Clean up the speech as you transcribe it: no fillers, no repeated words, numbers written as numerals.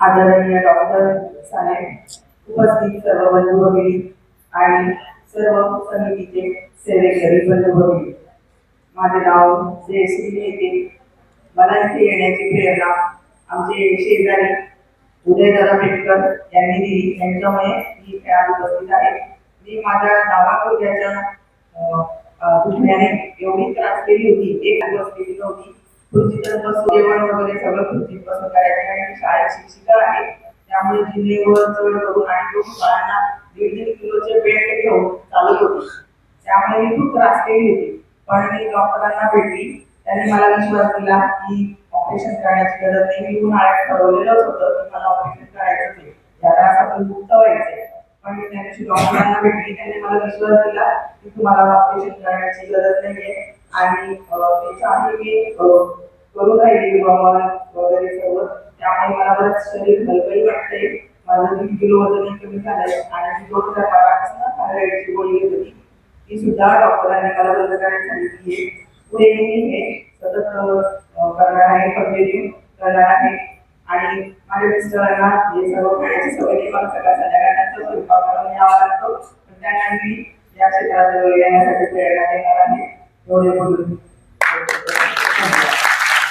आदरणीय डॉक्टर साहेब, उपस्थित सर्व बंधू भगिनी आणि सर्व समितीचे सेवेकरी बंधू भगिनी, माझे नाव जयश्री नेते. मला इथे येण्याची प्रेरणा आमचे शेजारी उदयदादा पेटकर यांनी दिली. त्यांच्यामुळे मी इथे आज उपस्थित आहे. मी माझ्या डावा गुडघ्याच्या दुखण्याने एवढी त्रासलेली होती, एक बसलेली नव्हती. खुर्चीत बसून जेवण वगैरे सगळं खुर्चीत बसून करायचे आणि शाळेत शिक्षिका आहे, त्यामुळे जिल्ह्यावर चढ करून आणि लोक शाळांना 1.5 किलोचे बेल्ट घेऊन चालत होते. त्यामुळे मी खूप त्रासलेली होती. पण मी डॉक्टरांना भेटली. त्यांनी मला विश्वास दिला की ऑपरेशन करण्याची गरज नाही. मी उन्हाळ्यात ठरवलेलंच होतं की मला ऑपरेशन करायचंच आहे, या त्रासातून मुक्त व्हायचंय. पण मी त्या दिवशी डॉक्टरांना भेटली. त्यांनी मला विश्वास दिला की तुम्हाला ऑपरेशन करण्याची गरज नाहीये आणि त्याच्याआधी मी करून राहिली वगैरे सर्व. त्यामुळे मला बरंच शरीर हलकही वाटतंय. माझं 3 किलो वजन कमी झालंय आणि 2012 पासून थायरॉइडची गोळी घेत होती, ती सुद्धा डॉक्टरांनी मला बंद करायला सांगितली आहे. पुढे मी हे सतत करणार आहे, कंटिन्यू करणार आहे. आणि माझ्या मिस्टरांना हे सर्व खाण्याची सवय नाही. मला सकाळ संध्याकाळचा स्वयंपाक करून यावा लागतो, पण त्यांना मी या क्षेत्रात येण्यासाठी प्रेरणा देणार आहे. एवढे बोलून